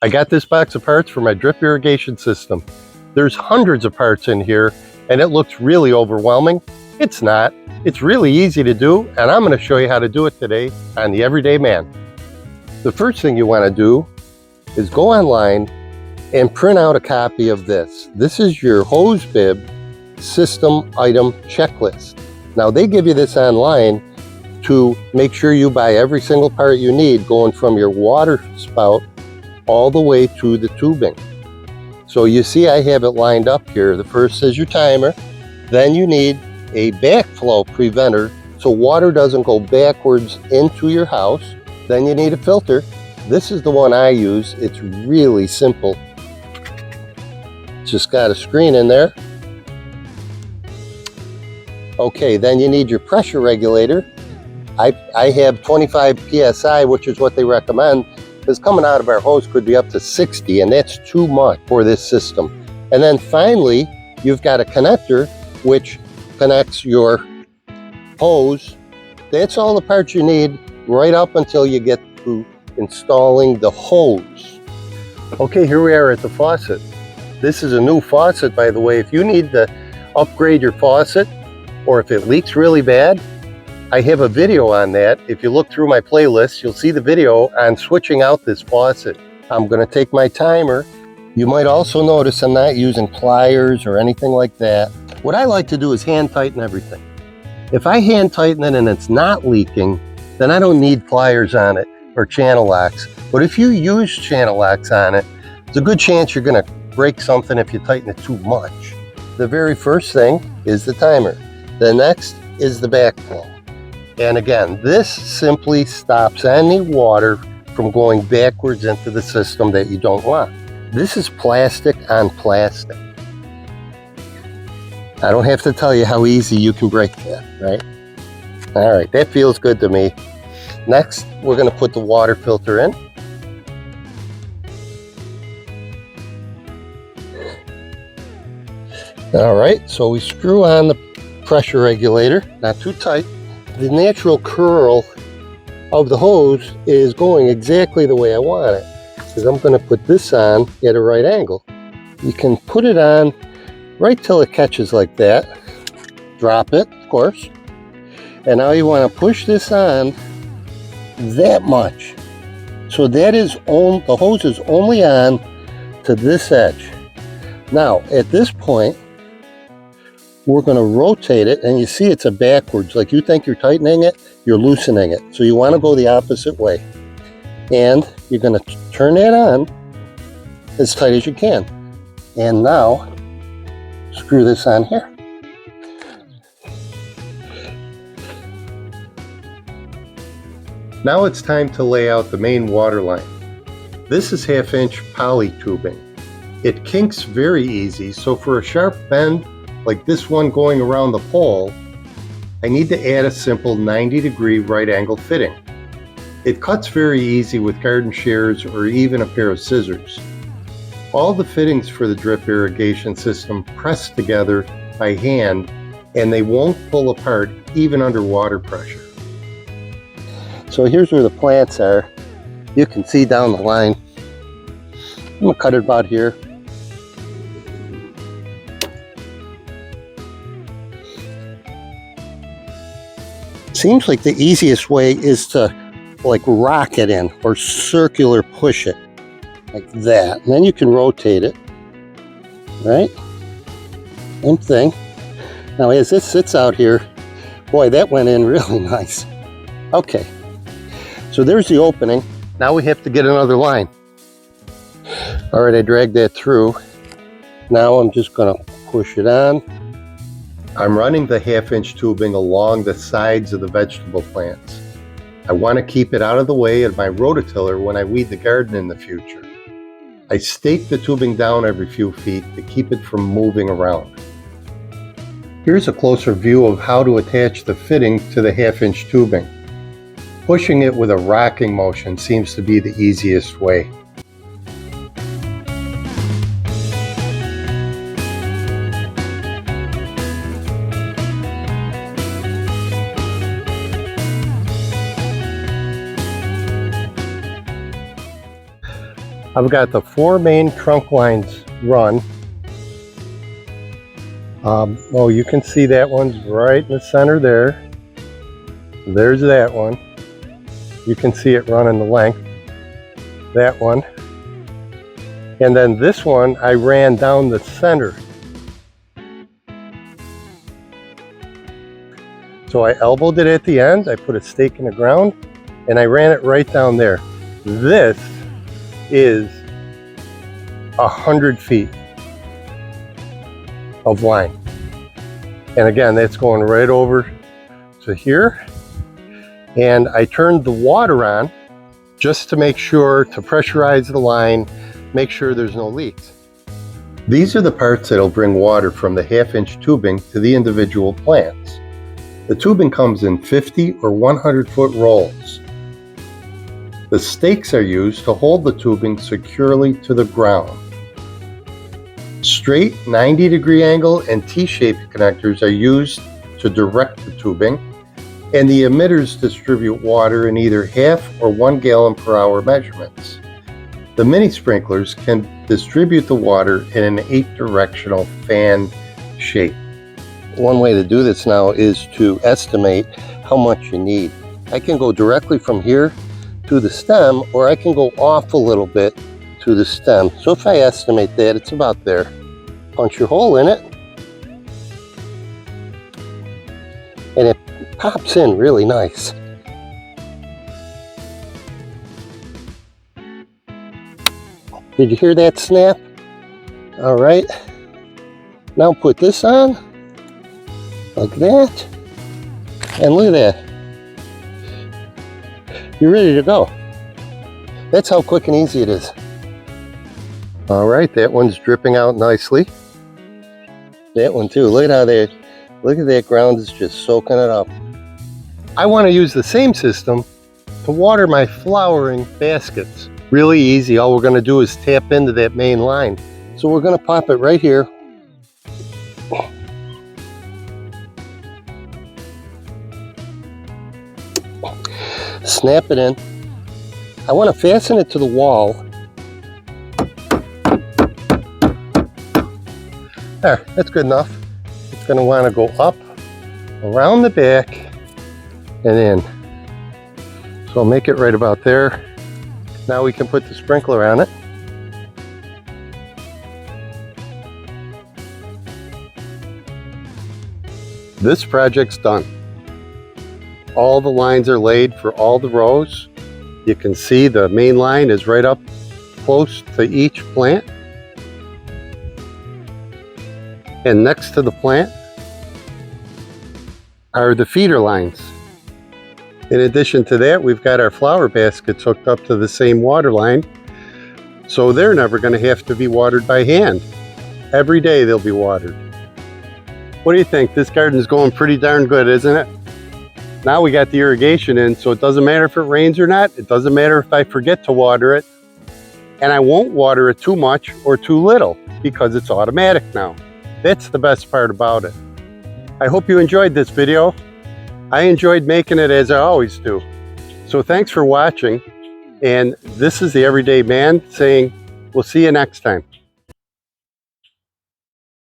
I got this box of parts for my drip irrigation system. There's hundreds of parts in here and it looks really overwhelming. It's not. It's really easy to do, and I'm going to show you how to do it today on the Everyday Man. The first thing you want to do is go online and print out a copy of this. This is your hose bib system item checklist. Now they give you this online to make sure you buy every single part you need, going from your water spout all the way to the tubing. So you see I have it lined up here. The first is your timer. Then you need a backflow preventer so water doesn't go backwards into your house. Then you need a filter. This is the one I use. It's really simple. Just got a screen in there. Okay, then you need your pressure regulator. I have 25 PSI, which is what they recommend, because coming out of our hose could be up to 60, and that's too much for this system. And then finally, you've got a connector, which connects your hose. That's all the parts you need right up until you get to installing the hose. Okay, here we are at the faucet. This is a new faucet, by the way. If you need to upgrade your faucet, or if it leaks really bad, I have a video on that. If you look through my playlist, you'll see the video on switching out this faucet. I'm going to take my timer. You might also notice I'm not using pliers or anything like that. What I like to do is hand tighten everything. If I hand tighten it and it's not leaking, then I don't need pliers on it or channel locks. But if you use channel locks on it, there's a good chance you're going to break something if you tighten it too much. The very first thing is the timer. The next is the backflow. And again, this simply stops any water from going backwards into the system that you don't want. This is plastic on plastic. I don't have to tell you how easy you can break that, right? All right, that feels good to me. Next, we're going to put the water filter in. All right, so we screw on the pressure regulator, not too tight. The natural curl of the hose is going exactly the way I want it, because I'm going to put this on at a right angle. You can put it on right till it catches like that. Drop it, of course. And now you want to push this on that much. So that is the hose is only on to this edge. Now, at this point, we're going to rotate it, and you see it's a backwards. Like you think you're tightening it, you're loosening it. So you want to go the opposite way. And you're going to turn that on as tight as you can. And now, screw this on here. Now it's time to lay out the main water line. This is 1/2-inch poly tubing. It kinks very easy, so for a sharp bend, like this one going around the pole, I need to add a simple 90-degree right angle fitting. It cuts very easy with garden shears or even a pair of scissors. All the fittings for the drip irrigation system press together by hand, and they won't pull apart even under water pressure. So here's where the plants are. You can see down the line. I'm going to cut it about here. Seems like the easiest way is to like rock it in or circular push it like that. And then you can rotate it, right? Same thing. Now as this sits out here, boy, that went in really nice. Okay, so there's the opening. Now we have to get another line. All right, I dragged that through. Now I'm just gonna push it on. I'm running the 1/2-inch tubing along the sides of the vegetable plants. I want to keep it out of the way of my rototiller when I weed the garden in the future. I stake the tubing down every few feet to keep it from moving around. Here's a closer view of how to attach the fitting to the 1/2-inch tubing. Pushing it with a rocking motion seems to be the easiest way. I've got the 4 main trunk lines run. Oh, you can see that one's right in the center there. There's that one. You can see it running the length. That one. And then this one I ran down the center. So I elbowed it at the end, I put a stake in the ground, and I ran it right down there. This is 100 feet of line. And again, that's going right over to here. And I turned the water on just to make sure to pressurize the line, make sure there's no leaks. These are the parts that'll bring water from the 1/2-inch tubing to the individual plants. The tubing comes in 50 or 100-foot rolls. The stakes are used to hold the tubing securely to the ground. Straight 90-degree angle and T-shaped connectors are used to direct the tubing, and the emitters distribute water in either 1/2 or 1 gallon per hour measurements. The mini sprinklers can distribute the water in an 8-directional fan shape. One way to do this now is to estimate how much you need. I can go directly from here to the stem, or I can go off a little bit to the stem. So if I estimate that, it's about there. Punch your hole in it, and it pops in really nice. Did you hear that snap? All right, now put this on like that, and look at that. You're ready to go. That's how quick and easy it is. All right, that one's dripping out nicely. That one too. Look at that ground is just soaking it up. I want to use the same system to water my flowering baskets. Really easy. All we're going to do is tap into that main line. So we're going to pop it right here. Snap it in. I want to fasten it to the wall. There, that's good enough. It's going to want to go up, around the back, and in. So I'll make it right about there. Now we can put the sprinkler on it. This project's done. All the lines are laid for all the rows. You can see the main line is right up close to each plant. And next to the plant are the feeder lines. In addition to that, we've got our flower baskets hooked up to the same water line, so they're never going to have to be watered by hand. Every day they'll be watered. What do you think? This garden's going pretty darn good, isn't it? Now we got the irrigation in, so it doesn't matter if it rains or not. It doesn't matter if I forget to water it. And I won't water it too much or too little because it's automatic now. That's the best part about it. I hope you enjoyed this video. I enjoyed making it, as I always do. So thanks for watching. And this is the Everyday Man saying, we'll see you next time.